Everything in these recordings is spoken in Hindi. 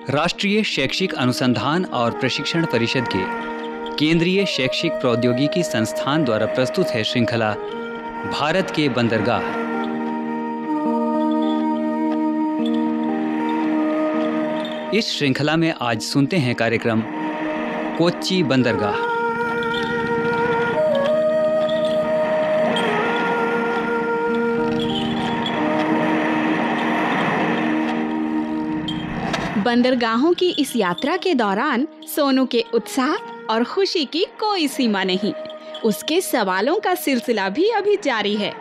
राष्ट्रीय शैक्षिक अनुसंधान और प्रशिक्षण परिषद के केंद्रीय शैक्षिक प्रौद्योगिकी संस्थान द्वारा प्रस्तुत है श्रृंखला भारत के बंदरगाह। इस श्रृंखला में आज सुनते हैं कार्यक्रम कोच्चि बंदरगाह। बंदरगाहों की इस यात्रा के दौरान सोनू के उत्साह और खुशी की कोई सीमा नहीं। उसके सवालों का सिलसिला भी अभी जारी है।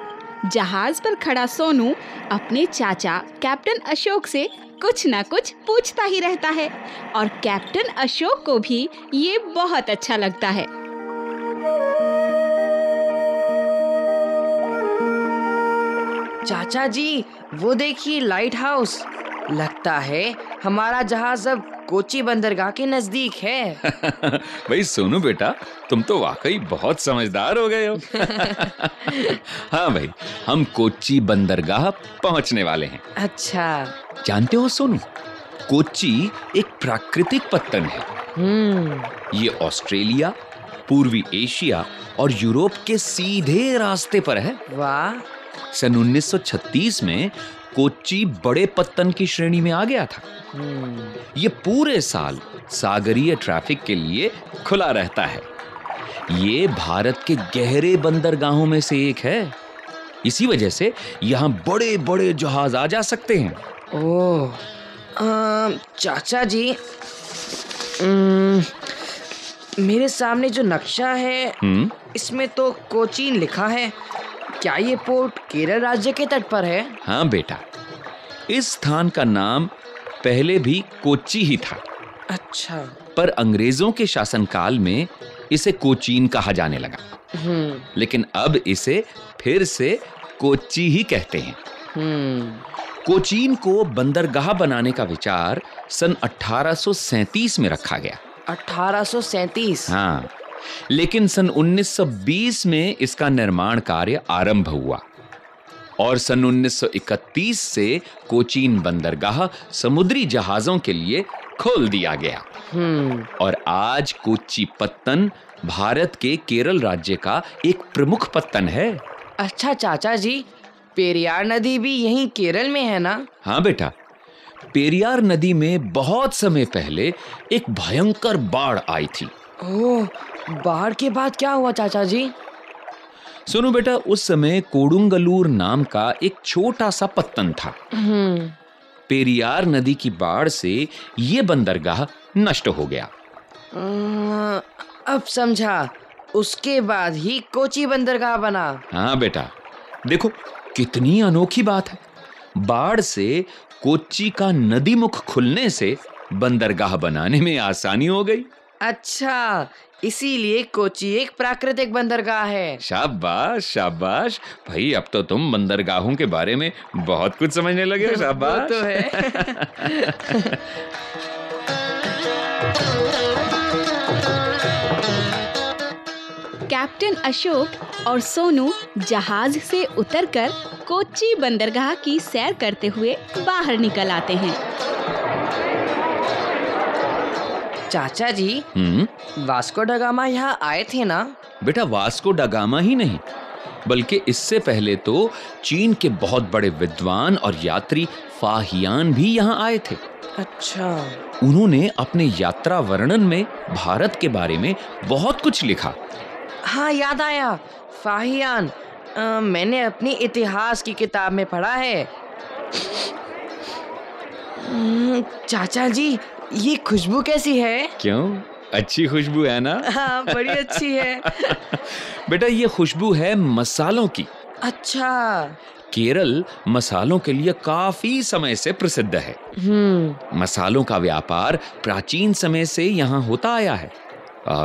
जहाज पर खड़ा सोनू अपने चाचा कैप्टन अशोक से कुछ न कुछ पूछता ही रहता है और कैप्टन अशोक को भी ये बहुत अच्छा लगता है। चाचा जी, वो देखिए लाइट हाउस। लगता है हमारा जहाज अब कोच्चि बंदरगाह के नजदीक है। भाई सोनू बेटा, तुम तो वाकई बहुत समझदार हो गए हो। हाँ भाई, हम कोच्चि बंदरगाह पहुंचने वाले हैं। अच्छा, जानते हो सोनू, कोच्चि एक प्राकृतिक पत्तन है। ये ऑस्ट्रेलिया, पूर्वी एशिया और यूरोप के सीधे रास्ते पर है। वाह। सन 1936 में कोच्चि बड़े पत्तन की श्रेणी में आ गया था। ये पूरे साल सागरीय ट्रैफिक के लिए खुला रहता है। ये भारत के गहरे बंदरगाहों में से एक है। इसी वजह से यहाँ बड़े बड़े जहाज आ जा सकते हैं। ओह, चाचा जी, मेरे सामने जो नक्शा है इसमें तो कोचीन लिखा है। क्या ये पोर्ट केरल राज्य के तट पर है? हाँ बेटा, इस स्थान का नाम पहले भी कोच्चि ही था। अच्छा। पर अंग्रेजों के शासनकाल में इसे कोचीन कहा जाने लगा। लेकिन अब इसे फिर से कोच्चि ही कहते हैं। कोचीन को बंदरगाह बनाने का विचार सन 1837 में रखा गया। 1837? हाँ, लेकिन सन 1920 में इसका निर्माण कार्य आरंभ हुआ और सन 1931 से कोचीन बंदरगाह समुद्री जहाजों के लिए खोल दिया गया। और आज कोच्चि पत्तन भारत के केरल राज्य का एक प्रमुख पत्तन है। अच्छा चाचा जी, पेरियार नदी भी यहीं केरल में है ना? हाँ बेटा, पेरियार नदी में बहुत समय पहले एक भयंकर बाढ़ आई थी। ओह, बाढ़ के बाद क्या हुआ चाचा जी? सुनो बेटा, उस समय कोडुंगलूर नाम का एक छोटा सा पत्तन था। पेरियार नदी की बाढ़ से ये बंदरगाह नष्ट हो गया। अब समझा, उसके बाद ही कोच्चि बंदरगाह बना। हाँ बेटा, देखो कितनी अनोखी बात है। बाढ़ से कोच्चि का नदी मुख खुलने से बंदरगाह बनाने में आसानी हो गई। अच्छा, इसीलिए कोच्चि एक प्राकृतिक बंदरगाह है। शाबाश शाबाश भाई, अब तो तुम बंदरगाहों के बारे में बहुत कुछ समझने लगे हो। शाबाश। वो तो है। कैप्टन अशोक और सोनू जहाज से उतरकर कोच्चि बंदरगाह की सैर करते हुए बाहर निकल आते हैं। चाचा जी, वास्को ड गामा यहाँ आए थे ना? बेटा, वास्को ड गामा ही नहीं, बल्कि इससे पहले तो चीन के बहुत बड़े विद्वान और यात्री फाहियान भी यहाँ आए थे। अच्छा। उन्होंने अपने यात्रा वर्णन में भारत के बारे में बहुत कुछ लिखा। हाँ, याद आया, फाहियान। मैंने अपनी इतिहास की किताब में पढ़ा है। चाचा जी, ये खुशबू कैसी है? क्यों, अच्छी खुशबू है ना? हाँ, बड़ी अच्छी है। बेटा, ये खुशबू है मसालों की। अच्छा। केरल मसालों के लिए काफी समय से प्रसिद्ध है। मसालों का व्यापार प्राचीन समय से यहाँ होता आया है।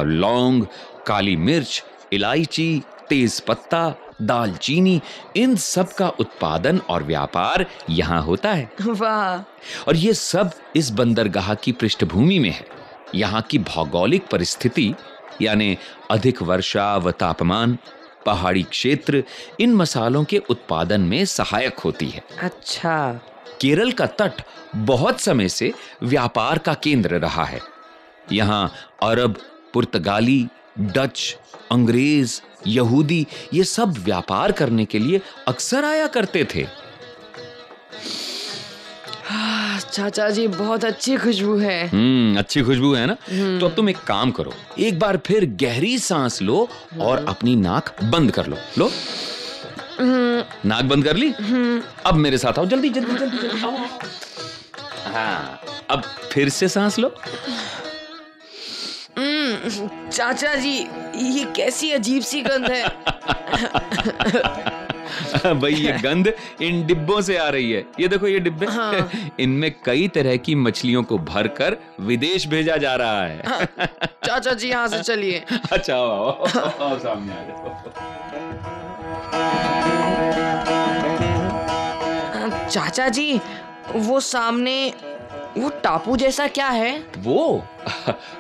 लौंग, काली मिर्च, इलायची, तेज पत्ता, दालचीनी, इन सब का उत्पादन और व्यापार यहाँ होता है। वाह। और ये सब इस बंदरगाह की पृष्ठभूमि में है। यहाँ की भौगोलिक परिस्थिति यानी अधिक वर्षा व तापमान, पहाड़ी क्षेत्र इन मसालों के उत्पादन में सहायक होती है। अच्छा। केरल का तट बहुत समय से व्यापार का केंद्र रहा है। यहाँ अरब, पुर्तगाली, डच, अंग्रेज, यहूदी ये सब व्यापार करने के लिए अक्सर आया करते थे। चाचा जी, बहुत अच्छी खुशबू है। अच्छी खुशबू है ना? तो अब तुम एक काम करो, एक बार फिर गहरी सांस लो और अपनी नाक बंद कर लो। लो, नाक बंद कर ली? अब मेरे साथ आओ, जल्दी जल्दी जल्दी जल्दी आओ। हाँ, अब फिर से सांस लो। चाचा जी, ये कैसी अजीब सी गंध है। भाई ये गंध इन डिब्बों से आ रही है। ये देखो ये डिब्बे, हाँ। इनमें कई तरह की मछलियों को भरकर विदेश भेजा जा रहा है। हाँ। चाचा जी, यहाँ से चलिए। अच्छा, आओ सामने आ जाओ। चाचा जी, वो सामने वो टापू जैसा क्या है? वो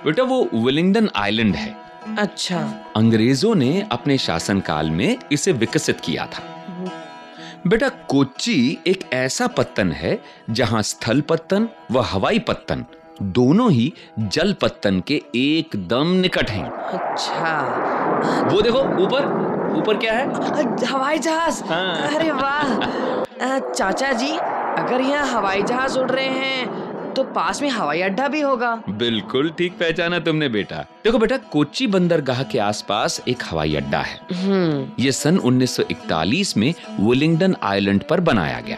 बेटा वो विलिंगडन आइलैंड है। अच्छा। अंग्रेजों ने अपने शासनकाल में इसे विकसित किया था। बेटा कोच्चि एक ऐसा पत्तन है जहां स्थल पत्तन व हवाई पत्तन दोनों ही जल पत्तन के एकदम निकट हैं। अच्छा। वो देखो ऊपर, ऊपर क्या है? हवाई जहाज। हाँ। अरे वाह। चाचा जी, अगर यहाँ हवाई जहाज उड़ रहे हैं तो पास में हवाई अड्डा भी होगा। बिल्कुल ठीक पहचाना तुमने बेटा। देखो बेटा, कोच्चि बंदरगाह के आसपास एक हवाई अड्डा है। ये सन 1941 में विलिंगडन आइलैंड पर बनाया गया।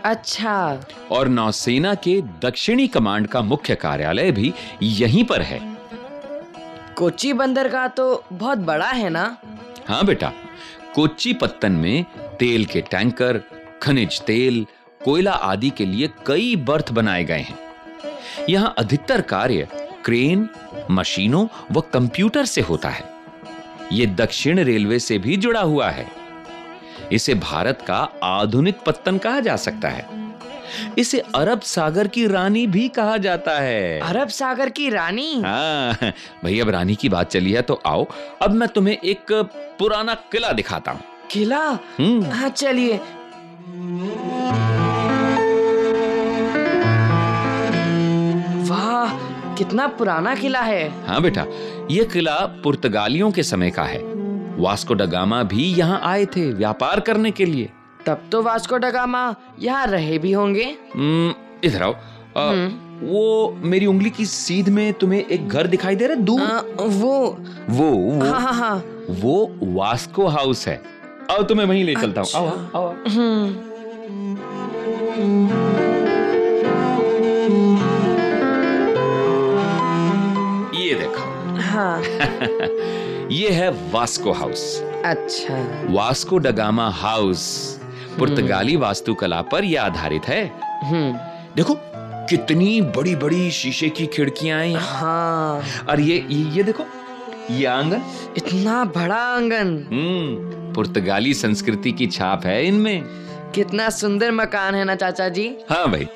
अच्छा। और नौसेना के दक्षिणी कमांड का मुख्य कार्यालय भी यहीं पर है। कोच्चि बंदरगाह तो बहुत बड़ा है ना? हाँ बेटा, कोच्चि पत्तन में तेल के टैंकर, खनिज तेल, कोयला आदि के लिए कई बर्थ बनाए गए हैं। यहाँ अधिकतर कार्य क्रेन, मशीनों व कंप्यूटर से होता है। ये दक्षिण रेलवे से भी जुड़ा हुआ है। इसे भारत का आधुनिक पत्तन कहा जा सकता है। इसे अरब सागर की रानी भी कहा जाता है। अरब सागर की रानी? हाँ भाई, अब रानी की बात चली है तो आओ, अब मैं तुम्हें एक पुराना किला दिखाता हूँ। किला? हाँ चलिए। वाह, कितना पुराना किला है। हाँ बेटा, यह किला पुर्तगालियों के समय का है। वास्को ड गामा भी यहाँ आए थे व्यापार करने के लिए। तब तो वास्को ड गामा यहाँ रहे भी होंगे। इधर आओ। वो मेरी उंगली की सीध में तुम्हें एक घर दिखाई दे रहा है दूर? वो हाँ हाँ हाँ, वो वास्को हाउस है। आओ तुम्हें वहीं ले चलता हूँ। आओ आओ। ये देखो। हाँ। ये है वास्को हाउस। अच्छा। वास्को ड गामा हाउस पुर्तगाली वास्तुकला पर यह आधारित है। देखो कितनी बड़ी बड़ी शीशे की खिड़कियां हैं। हाँ। और ये देखो, ये आंगन, इतना बड़ा आंगन। पुर्तगाली संस्कृति की छाप है इनमें। कितना सुंदर मकान है ना चाचा जी। हाँ भाई।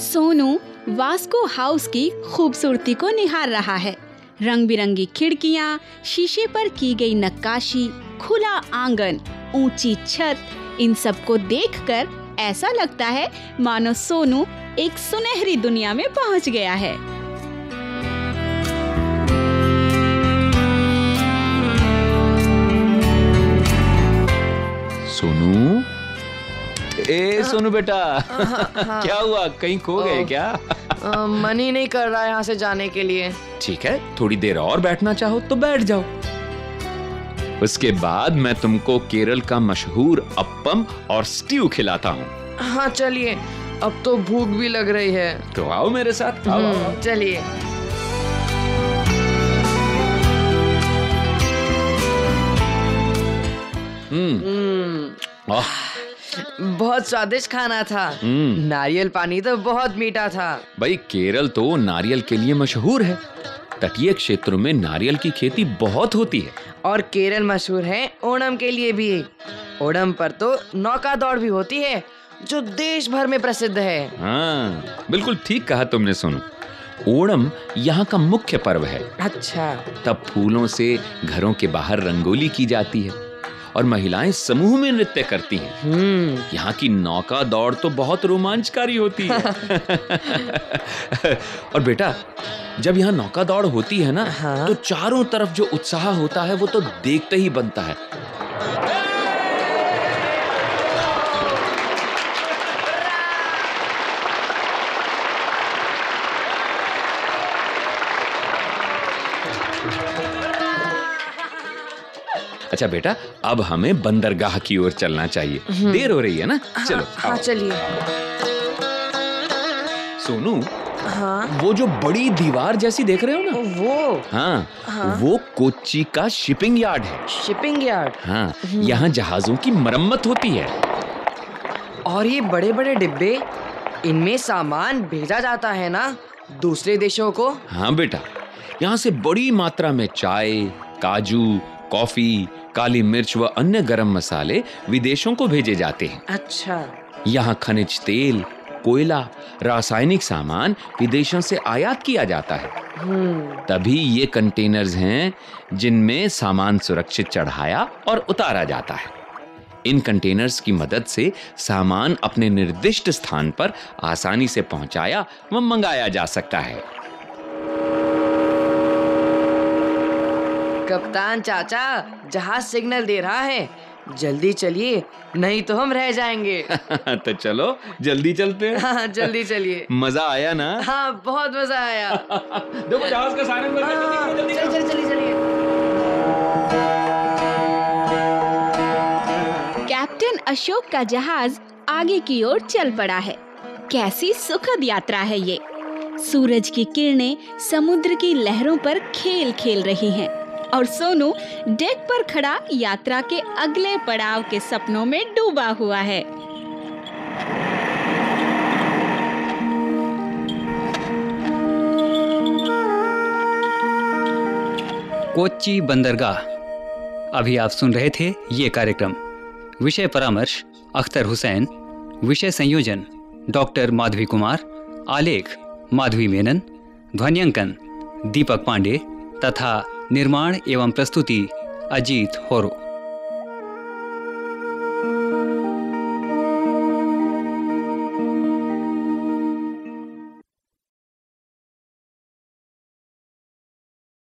सोनू वास्को हाउस की खूबसूरती को निहार रहा है। रंग बिरंगी खिड़कियां, शीशे पर की गई नक्काशी, खुला आंगन, ऊंची छत, इन सब को देखकर ऐसा लगता है मानो सोनू एक सुनहरी दुनिया में पहुंच गया है। सोनू, सोनू बेटा, क्या हुआ, कहीं खो गए क्या? मन ही नहीं कर रहा यहाँ से जाने के लिए। ठीक है, थोड़ी देर और बैठना चाहो तो बैठ जाओ। उसके बाद मैं तुमको केरल का मशहूर अप्पम और स्ट्यू खिलाता हूँ। हाँ चलिए, अब तो भूख भी लग रही है। तो आओ मेरे साथ। आओ। चलिए। बहुत स्वादिष्ट खाना था। नारियल पानी तो बहुत मीठा था। भाई केरल तो नारियल के लिए मशहूर है। तटीय क्षेत्रों में नारियल की खेती बहुत होती है। और केरल मशहूर है ओणम के लिए भी। ओणम पर तो नौका दौड़ भी होती है जो देश भर में प्रसिद्ध है। हाँ बिल्कुल ठीक कहा तुमने सोनू। ओणम यहाँ का मुख्य पर्व है। अच्छा। तब फूलों से घरों के बाहर रंगोली की जाती है और महिलाएं समूह में नृत्य करती हैं। यहाँ की नौका दौड़ तो बहुत रोमांचकारी होती है। और बेटा, जब यहाँ नौका दौड़ होती है ना, तो चारों तरफ जो उत्साह होता है वो तो देखते ही बनता है। अच्छा बेटा, अब हमें बंदरगाह की ओर चलना चाहिए। देर हो रही है ना, चलो। हाँ चलिए। सोनू, हाँ, वो जो बड़ी दीवार जैसी देख रहे हो ना, वो हाँ, वो कोच्चि का शिपिंग यार्ड है। Shipping yard? हाँ, यहाँ जहाजों की मरम्मत होती है। और ये बड़े बड़े डिब्बे, इनमें सामान भेजा जाता है ना दूसरे देशों को? हाँ बेटा, यहाँ से बड़ी मात्रा में चाय, काजू, कॉफी, काली मिर्च व अन्य गरम मसाले विदेशों को भेजे जाते हैं। अच्छा। यहाँ खनिज तेल, कोयला, रासायनिक सामान विदेशों से आयात किया जाता है। तभी ये कंटेनर्स हैं जिनमें सामान सुरक्षित चढ़ाया और उतारा जाता है। इन कंटेनर्स की मदद से सामान अपने निर्दिष्ट स्थान पर आसानी से पहुंचाया व मंगाया जा सकता है। कप्तान चाचा, जहाज सिग्नल दे रहा है, जल्दी चलिए, नहीं तो हम रह जाएंगे। तो चलो जल्दी चलते हैं। हाँ, जल्दी चलिए। मजा आया ना? हाँ, बहुत मजा आया। देखो जहाज का सायरन बज रहा है, जल्दी चलिए चलिए चलिए। कैप्टन अशोक का जहाज आगे की ओर चल पड़ा है। कैसी सुखद यात्रा है ये। सूरज की किरणें समुद्र की लहरों पर खेल खेल रही हैं और सोनू डेक पर खड़ा यात्रा के अगले पड़ाव के सपनों में डूबा हुआ है। कोच्चि बंदरगाह। अभी आप सुन रहे थे ये कार्यक्रम। विषय परामर्श अख्तर हुसैन, विषय संयोजन डॉक्टर माधवी कुमार, आलेख माधवी मेनन, ध्वन्यांकन दीपक पांडे तथा निर्माण एवं प्रस्तुति अजीत होरो।